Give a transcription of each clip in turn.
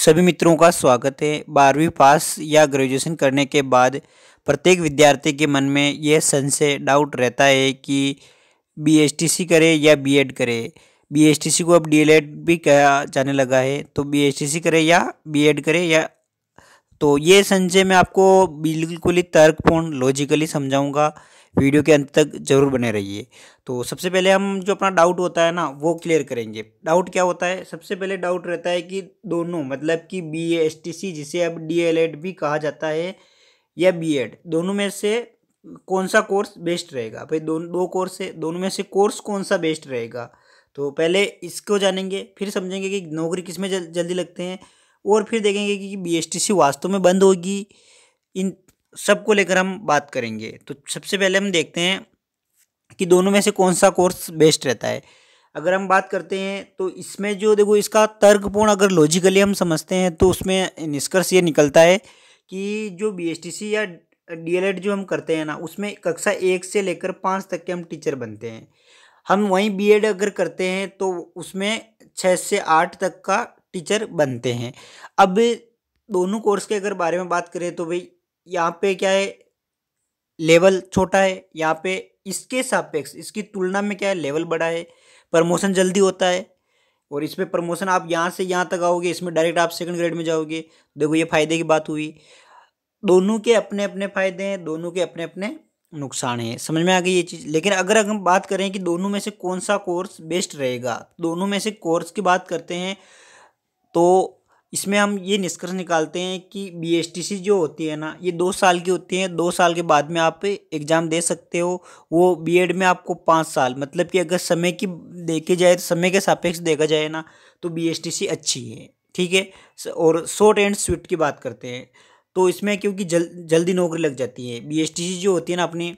सभी मित्रों का स्वागत है। 12वीं पास या ग्रेजुएशन करने के बाद प्रत्येक विद्यार्थी के मन में यह संशय डाउट रहता है कि बीएसटीसी करे या बीएड करे। बीएसटीसी को अब डीएलएड भी कहा जाने लगा है, तो बीएसटीसी करे या बीएड करे या तो ये संशय मैं आपको बिल्कुल ही तर्कपूर्ण लॉजिकली समझाऊंगा। वीडियो के अंत तक जरूर बने रहिए। तो सबसे पहले हम जो अपना डाउट होता है ना वो क्लियर करेंगे। डाउट क्या होता है? सबसे पहले डाउट रहता है कि दोनों मतलब कि बीएसटीसी जिसे अब डीएलएड भी कहा जाता है या बीएड, दोनों में से कौन सा कोर्स बेस्ट रहेगा। भाई दो कोर्स है, दोनों में से कोर्स कौन सा बेस्ट रहेगा। तो पहले इसको जानेंगे, फिर समझेंगे कि नौकरी किस में जल्दी लगते हैं, और फिर देखेंगे कि बीएसटीसी वास्तव में बंद होगी। इन सबको लेकर हम बात करेंगे। तो सबसे पहले हम देखते हैं कि दोनों में से कौन सा कोर्स बेस्ट रहता है। अगर हम बात करते हैं तो इसमें जो देखो इसका तर्कपूर्ण अगर लॉजिकली हम समझते हैं तो उसमें निष्कर्ष ये निकलता है कि जो बीएसटीसी या डीएलएड जो हम करते हैं ना उसमें कक्षा 1 से लेकर 5 तक के हम टीचर बनते हैं। हम वहीं बीएड अगर करते हैं तो उसमें 6 से 8 तक का टीचर बनते हैं। अब दोनों कोर्स के अगर बारे में बात करें तो भाई यहाँ पे क्या है, लेवल छोटा है। यहाँ पे इसके सापेक्ष इसकी तुलना में क्या है, लेवल बड़ा है, प्रमोशन जल्दी होता है। और इसमें प्रमोशन आप यहाँ से यहाँ तक आओगे, इसमें डायरेक्ट आप सेकंड ग्रेड में जाओगे। देखो ये फायदे की बात हुई। दोनों के अपने अपने फायदे हैं, दोनों के अपने अपने नुकसान हैं। समझ में आ गई ये चीज़। लेकिन अगर हम बात करें कि दोनों में से कौन सा कोर्स बेस्ट रहेगा, दोनों में से कोर्स की बात करते हैं तो इसमें हम ये निष्कर्ष निकालते हैं कि बीएसटीसी जो होती है ना ये 2 साल की होती है। 2 साल के बाद में आप एग्ज़ाम दे सकते हो। वो बीएड में आपको 5 साल, मतलब कि अगर समय की देखे जाए, समय के सापेक्ष देखा जाए ना तो बीएसटीसी अच्छी है, ठीक है। और शॉर्ट एंड स्वीट की बात करते हैं तो इसमें क्योंकि जल्दी नौकरी लग जाती है। बीएसटीसी जो होती है ना अपनी,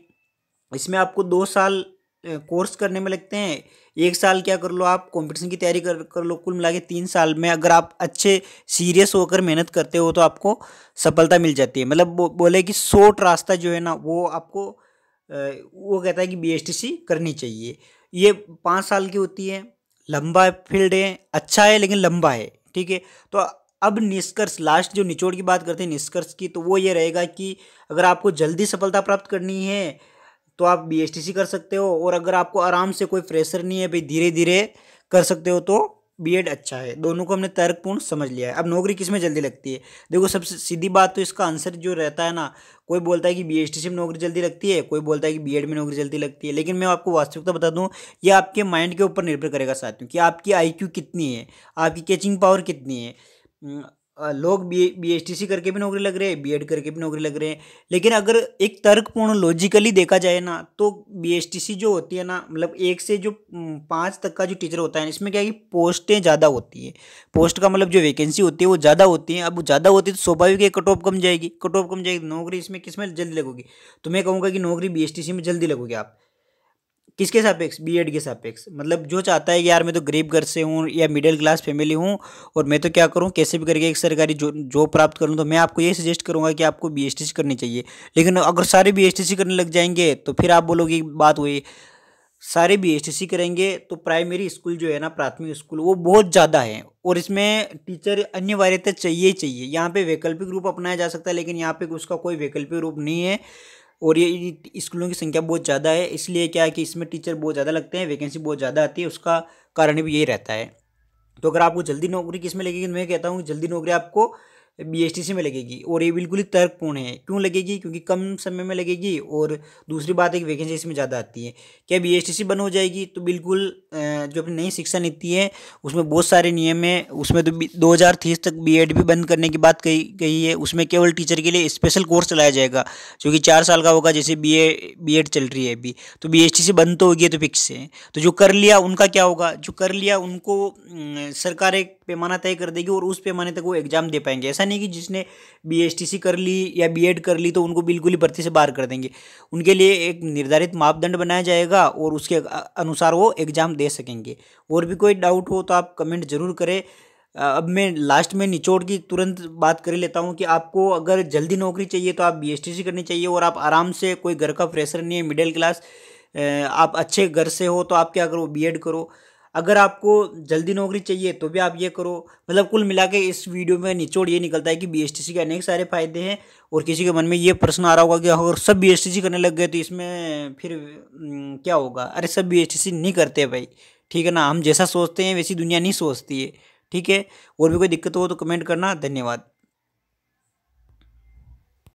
इसमें आपको 2 साल कोर्स करने में लगते हैं। 1 साल क्या कर लो, आप कंपटीशन की तैयारी कर लो। कुल मिला के 3 साल में अगर आप अच्छे सीरियस होकर मेहनत करते हो तो आपको सफलता मिल जाती है। मतलब बोले कि शॉर्ट रास्ता जो है ना वो आपको वो कहता है कि बीएसटीसी करनी चाहिए। ये 5 साल की होती है, लंबा फील्ड है, अच्छा है लेकिन लंबा है, ठीक है। तो अब निष्कर्ष, लास्ट जो निचोड़ की बात करते हैं निष्कर्ष की, तो वो ये रहेगा कि अगर आपको जल्दी सफलता प्राप्त करनी है तो आप बीएसटीसी कर सकते हो। और अगर आपको आराम से कोई प्रेशर नहीं है, भाई धीरे धीरे कर सकते हो, तो बीएड अच्छा है। दोनों को हमने तर्कपूर्ण समझ लिया है। अब नौकरी किस में जल्दी लगती है? देखो सबसे सीधी बात तो इसका आंसर जो रहता है ना, कोई बोलता है कि बीएसटीसी में नौकरी जल्दी लगती है, कोई बोलता है कि बीएड में नौकरी जल्दी लगती है। लेकिन मैं आपको वास्तविकता बता दूं, ये आपके माइंड के ऊपर निर्भर करेगा साथियों कि आपकी आईक्यू कितनी है, आपकी कैचिंग पावर कितनी है। लोग बीएसटीसी करके भी नौकरी लग रहे हैं, बीएड करके भी नौकरी लग रहे हैं। लेकिन अगर एक तर्कपूर्ण लॉजिकली देखा जाए ना तो बीएसटीसी जो होती है ना, मतलब 1 से जो 5 तक का जो टीचर होता है, इसमें क्या है कि पोस्टें ज़्यादा होती है। पोस्ट का मतलब जो वैकेंसी होती है वो ज़्यादा होती है। अब वो ज़्यादा होती है तो स्वाभाविक है कट ऑफ कम जाएगी। कट ऑफ कम जाएगी, नौकरी इसमें किस में जल्दी लगोगी? तो मैं कहूँगा कि नौकरी बीएसटीसी में जल्दी लगोगी आप। किसके सापेक्ष? बीएड के सापेक्ष। मतलब जो चाहता है कि यार मैं तो गरीब घर से हूँ या मिडिल क्लास फैमिली हूँ और मैं तो क्या करूँ, कैसे भी करके एक सरकारी जॉब प्राप्त करूँ, तो मैं आपको ये सजेस्ट करूँगा कि आपको बीएसटीसी करनी चाहिए। लेकिन अगर सारे बीएसटीसी करने लग जाएंगे तो फिर आप बोलोगे बात हुई, सारे बीएसटीसी करेंगे तो प्राइमरी स्कूल जो है ना, प्राथमिक स्कूल, वो बहुत ज़्यादा है और इसमें टीचर अनिवार्यता चाहिए ही चाहिए। यहाँ पे वैकल्पिक रूप अपनाया जा सकता है लेकिन यहाँ पे उसका कोई वैकल्पिक रूप नहीं है। और ये स्कूलों की संख्या बहुत ज़्यादा है, इसलिए क्या है कि इसमें टीचर बहुत ज़्यादा लगते हैं, वैकेंसी बहुत ज़्यादा आती है। उसका कारण भी यही रहता है। तो अगर आपको जल्दी नौकरी किस में लगेगी, तो मैं कहता हूँ जल्दी नौकरी आपको बीएसटीसी में लगेगी। और ये बिल्कुल ही तर्कपूर्ण है। क्यों लगेगी? क्योंकि कम समय में लगेगी और दूसरी बात है कि वैकेंसी इसमें ज़्यादा आती है। क्या बीएसटीसी बंद हो जाएगी? तो बिल्कुल जो अपनी नई शिक्षा नीति है उसमें बहुत सारे नियम है। उसमें तो 2030 तक बीएड भी बंद करने की बात कही गई है। उसमें केवल टीचर के लिए स्पेशल कोर्स चलाया जाएगा जो कि 4 साल का होगा, जैसे बीएड चल रही है अभी। तो बीएसटीसी बंद तो होगी, है तो फिक्स है। तो जो कर लिया उनका क्या होगा? जो कर लिया उनको सरकार एक पैमाना तय कर देगी और उस पैमाने तक वो एग्जाम दे पाएंगे। ऐसा नहीं कि जिसने बीएसटीसी कर ली या बीएड कर ली तो उनको बिल्कुल ही भर्ती से बाहर कर देंगे। उनके लिए एक निर्धारित मापदंड बनाया जाएगा और उसके अनुसार वो एग्जाम दे सकेंगे। और भी कोई डाउट हो तो आप कमेंट जरूर करें। अब मैं लास्ट में निचोड़ की तुरंत बात कर लेता हूँ कि आपको अगर जल्दी नौकरी चाहिए तो आप बीएसटीसी करनी चाहिए। और आप आराम से, कोई घर का प्रेशर नहीं है, मिडिल क्लास, आप अच्छे घर से हो तो आप क्या करो, बीएड करो। अगर आपको जल्दी नौकरी चाहिए तो भी आप ये करो। मतलब कुल मिला के इस वीडियो में निचोड़ ये निकलता है कि बीएसटीसी के अनेक सारे फायदे हैं। और किसी के मन में ये प्रश्न आ रहा होगा कि अगर सब बीएसटीसी करने लग गए तो इसमें फिर क्या होगा। अरे सब बीएसटीसी नहीं करते भाई, ठीक है ना। हम जैसा सोचते हैं वैसी दुनिया नहीं सोचती है, ठीक है। और भी कोई दिक्कत हो तो कमेंट करना। धन्यवाद।